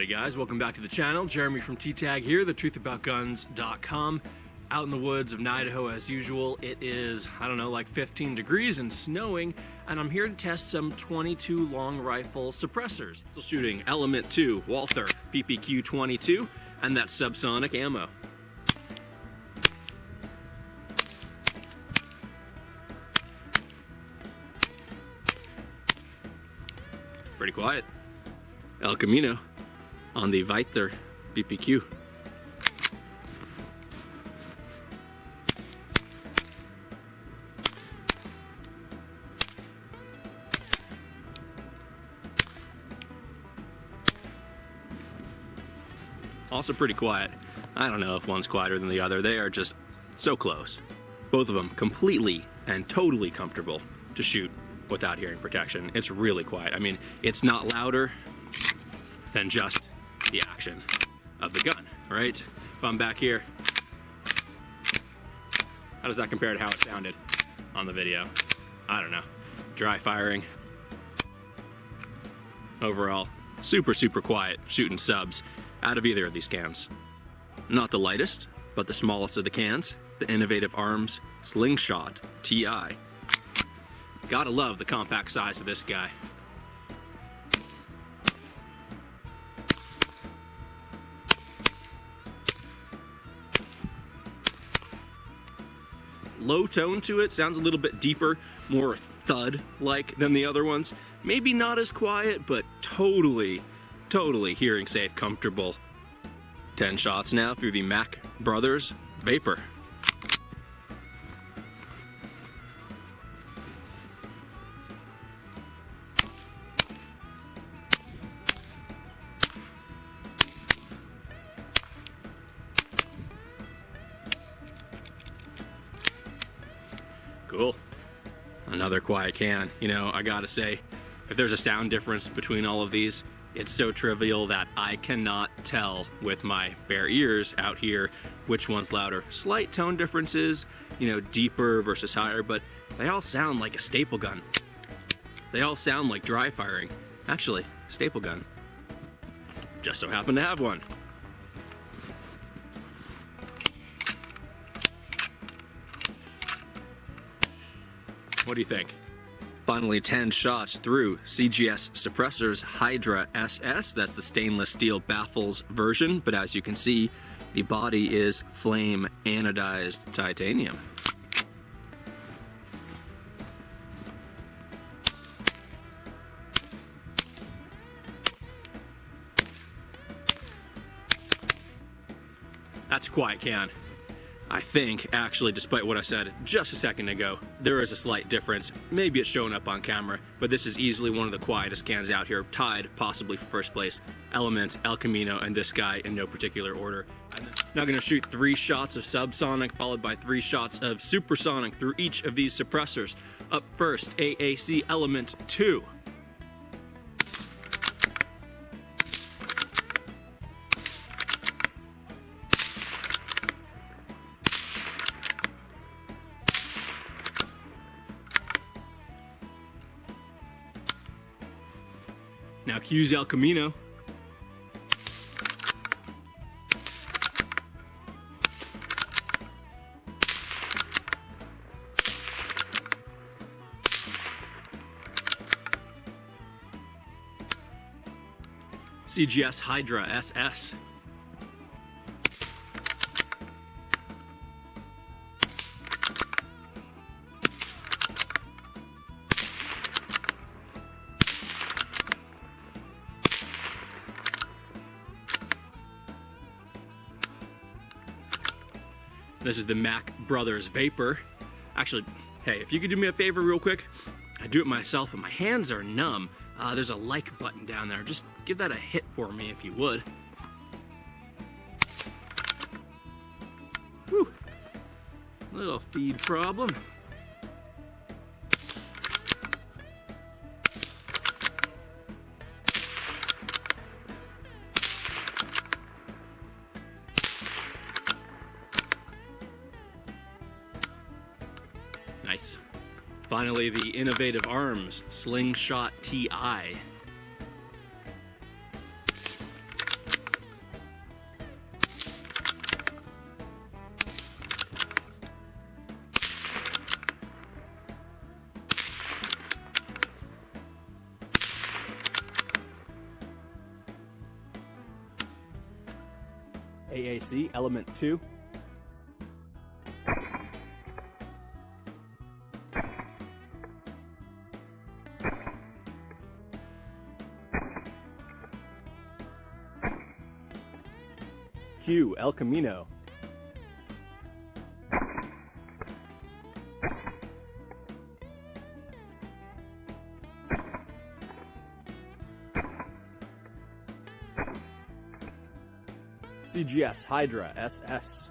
Howdy guys, welcome back to the channel. Jeremy from T-Tag here, thetruthaboutguns.com. Out in the woods of Idaho as usual. It is, I don't know, like 15 degrees and snowing, and I'm here to test some 22 long rifle suppressors. Still shooting Element 2 Walther PPQ 22 and that subsonic ammo. Pretty quiet. El Camino on the Walther PPQ. Also pretty quiet. I don't know if one's quieter than the other. They are just so close. Both of them completely and totally comfortable to shoot without hearing protection. It's really quiet. I mean, it's not louder than just the action of the gun, right? If I'm back here, how does that compare to how it sounded on the video? I don't know. Dry firing. Overall, super quiet shooting subs out of either of these cans. Not the lightest, but the smallest of the cans, the Innovative Arms Slingshot TI. Gotta love the compact size of this guy. Low tone to it, sounds a little bit deeper, more thud-like than the other ones. Maybe not as quiet, but totally hearing safe, comfortable. 10 shots now through the Mac Brothers Vapor. Cool. Another quiet can. You know, I gotta say, if there's a sound difference between all of these, it's so trivial that I cannot tell with my bare ears out here which one's louder. Slight tone differences, you know, deeper versus higher, but they all sound like a staple gun. They all sound like dry firing. Actually, staple gun. Just so happen to have one. What do you think? Finally, 10 shots through CGS Suppressor's Hydra SS. That's the stainless steel baffles version, but as you can see, the body is flame anodized titanium. That's a quiet can. I think, actually, despite what I said just a second ago, there is a slight difference. Maybe it's showing up on camera, but this is easily one of the quietest cans out here, tied possibly for first place. Element, El Camino, and this guy in no particular order. I'm now going to shoot 3 shots of subsonic, followed by 3 shots of supersonic through each of these suppressors. Up first, AAC Element 2. Now cues El Camino. CGS Hydra SS. This is the Mac Brothers Vapor. Actually, hey, if you could do me a favor real quick, I do it myself, and my hands are numb. There's a like button down there. Just give that a hit for me if you would. Whew. Little feed problem. Nice. Finally, the Innovative Arms Slingshot TI. AAC Element 2. Q El Camino. CGS Hydra SS.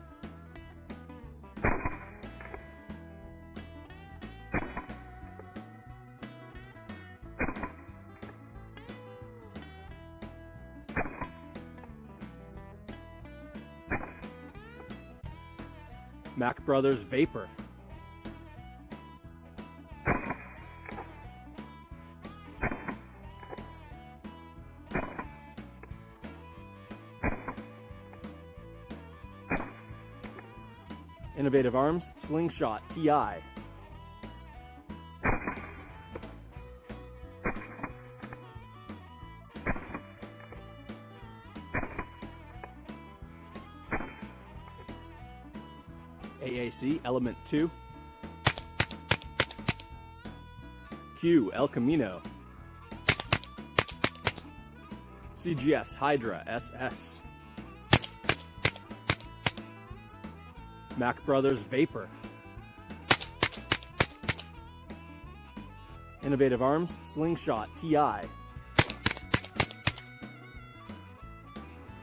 Mac Brothers Vapor. Innovative Arms Slingshot TI. AAC Element 2. Q El Camino. CGS Hydra SS. Mac Brothers Vapor. Innovative Arms Slingshot TI.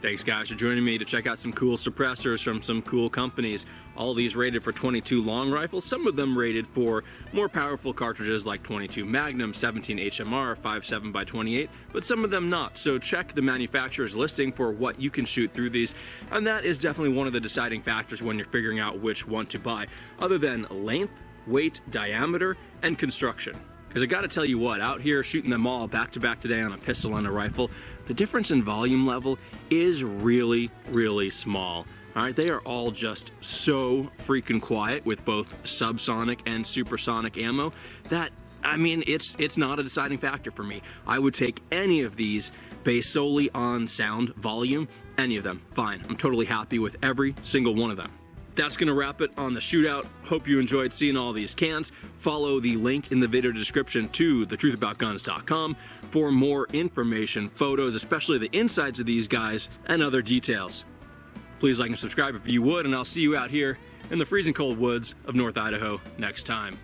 Thanks guys for joining me to check out some cool suppressors from some cool companies. All these rated for 22 long rifles, some of them rated for more powerful cartridges like 22 Magnum, 17 HMR, 5.7x28, but some of them not. So check the manufacturer's listing for what you can shoot through these, and that is definitely one of the deciding factors when you're figuring out which one to buy, other than length, weight, diameter, and construction. Because I gotta tell you what, out here shooting them all back to back today on a pistol and a rifle, the difference in volume level is really, really small. All right, they are all just so freaking quiet with both subsonic and supersonic ammo that, I mean, it's not a deciding factor for me. I would take any of these based solely on sound volume, any of them, fine. I'm totally happy with every single one of them. That's going to wrap it on the shootout. Hope you enjoyed seeing all these cans. Follow the link in the video description to thetruthaboutguns.com for more information, photos, especially the insides of these guys, and other details. Please like and subscribe if you would, and I'll see you out here in the freezing cold woods of North Idaho next time.